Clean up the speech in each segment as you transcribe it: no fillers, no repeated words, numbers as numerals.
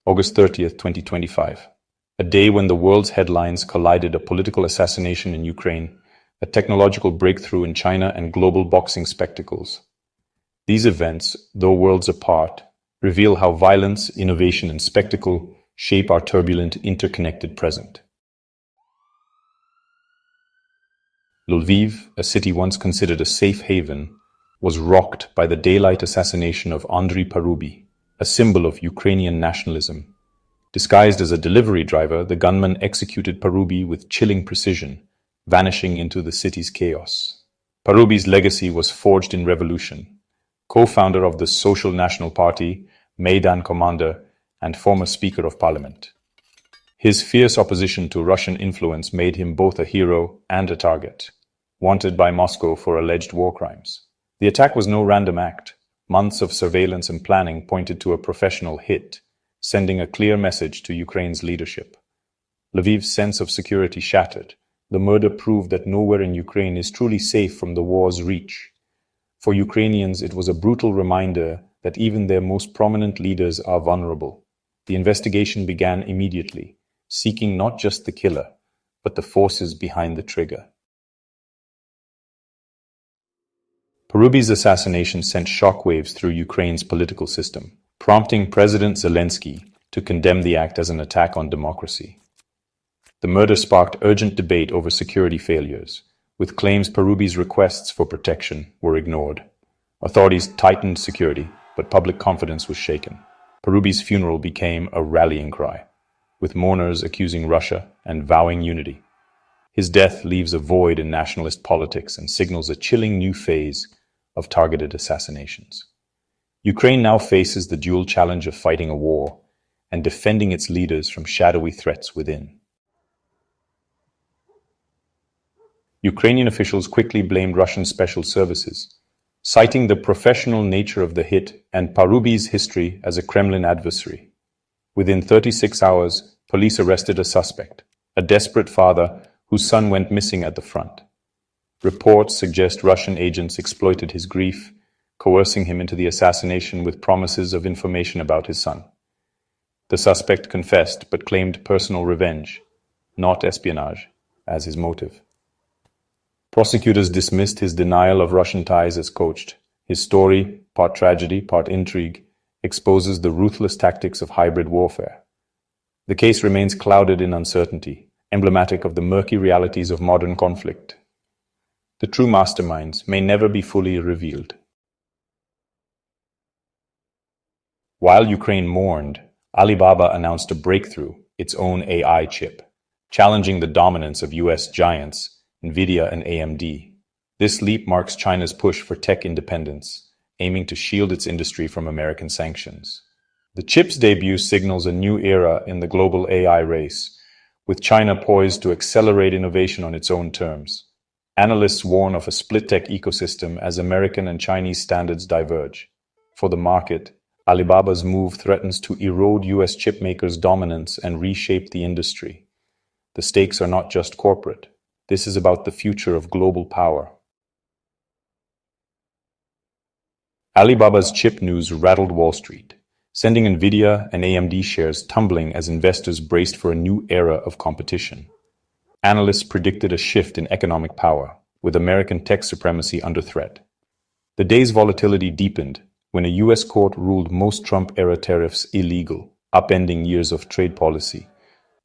August 30th, 2025. A day when the world's headlines collided: a political assassination in Ukraine, a technological breakthrough in China, and global boxing spectacles. These events, though worlds apart, reveal how violence, innovation, and spectacle shape our turbulent, interconnected present. Lviv, a city once considered a safe haven, was rocked by the daylight assassination of Andriy Paruby, a symbol of Ukrainian nationalism. Disguised as a delivery driver, the gunman executed Paruby with chilling precision, vanishing into the city's chaos. Paruby's legacy was forged in revolution. Co-founder of the Social National Party, Maidan commander, and former Speaker of Parliament. His fierce opposition to Russian influence made him both a hero and a target, wanted by Moscow for alleged war crimes. The attack was no random act. Months of surveillance and planning pointed to a professional hit, sending a clear message to Ukraine's leadership. Lviv's sense of security shattered. The murder proved that nowhere in Ukraine is truly safe from the war's reach. For Ukrainians, it was a brutal reminder that even their most prominent leaders are vulnerable. The investigation began immediately, seeking not just the killer, but the forces behind the trigger. Paruby's assassination sent shockwaves through Ukraine's political system, prompting President Zelensky to condemn the act as an attack on democracy. The murder sparked urgent debate over security failures, with claims Paruby's requests for protection were ignored. Authorities tightened security, but public confidence was shaken. Paruby's funeral became a rallying cry, with mourners accusing Russia and vowing unity. His death leaves a void in nationalist politics and signals a chilling new phase of targeted assassinations. Ukraine now faces the dual challenge of fighting a war and defending its leaders from shadowy threats within. Ukrainian officials quickly blamed Russian special services, citing the professional nature of the hit and Paruby's history as a Kremlin adversary. Within 36 hours, police arrested a suspect, a desperate father whose son went missing at the front. Reports suggest Russian agents exploited his grief, coercing him into the assassination with promises of information about his son. The suspect confessed but claimed personal revenge, not espionage, as his motive. Prosecutors dismissed his denial of Russian ties as coached. His story, part tragedy, part intrigue, exposes the ruthless tactics of hybrid warfare. The case remains clouded in uncertainty, emblematic of the murky realities of modern conflict. The true masterminds may never be fully revealed. While Ukraine mourned, Alibaba announced a breakthrough, its own AI chip, challenging the dominance of US giants, Nvidia and AMD. This leap marks China's push for tech independence, aiming to shield its industry from American sanctions. The chip's debut signals a new era in the global AI race, with China poised to accelerate innovation on its own terms. Analysts warn of a split tech ecosystem as American and Chinese standards diverge. For the market, Alibaba's move threatens to erode US chipmakers' dominance and reshape the industry. The stakes are not just corporate. This is about the future of global power. Alibaba's chip news rattled Wall Street, sending Nvidia and AMD shares tumbling as investors braced for a new era of competition. Analysts predicted a shift in economic power, with American tech supremacy under threat. The day's volatility deepened when a US court ruled most Trump-era tariffs illegal, upending years of trade policy.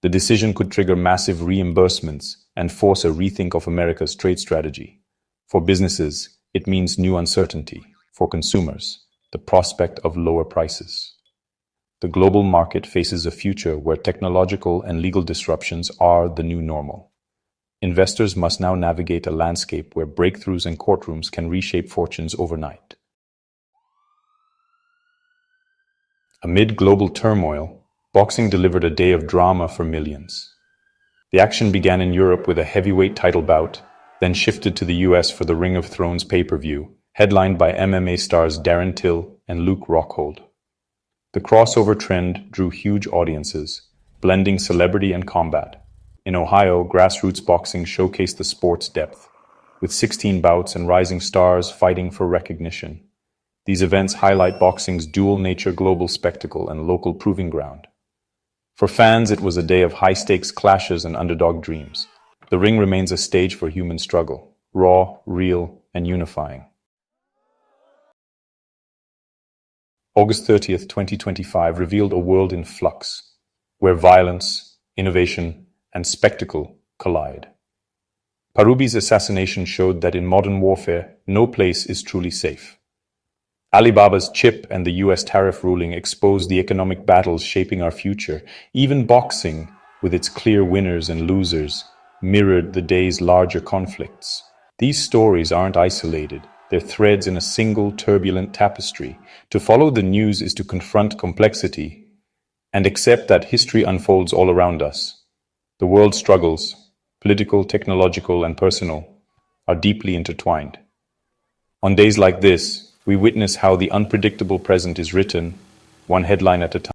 The decision could trigger massive reimbursements and force a rethink of America's trade strategy. For businesses, it means new uncertainty. For consumers, the prospect of lower prices. The global market faces a future where technological and legal disruptions are the new normal. Investors must now navigate a landscape where breakthroughs and courtrooms can reshape fortunes overnight. Amid global turmoil, boxing delivered a day of drama for millions. The action began in Europe with a heavyweight title bout, then shifted to the US for the Ring of Thrones pay-per-view, headlined by MMA stars Darren Till and Luke Rockhold. The crossover trend drew huge audiences, blending celebrity and combat. In Ohio, grassroots boxing showcased the sport's depth, with 16 bouts and rising stars fighting for recognition. These events highlight boxing's dual nature: global spectacle and local proving ground. For fans, it was a day of high-stakes clashes and underdog dreams. The ring remains a stage for human struggle, raw, real, and unifying. August 30th, 2025 revealed a world in flux, where violence, innovation, and spectacle collide. Parubi's assassination showed that in modern warfare, no place is truly safe. Alibaba's chip and the US tariff ruling exposed the economic battles shaping our future. Even boxing, with its clear winners and losers, mirrored the day's larger conflicts. These stories aren't isolated. They're threads in a single turbulent tapestry. To follow the news is to confront complexity and accept that history unfolds all around us. The world's struggles, political, technological, and personal, are deeply intertwined. On days like this, we witness how the unpredictable present is written, one headline at a time.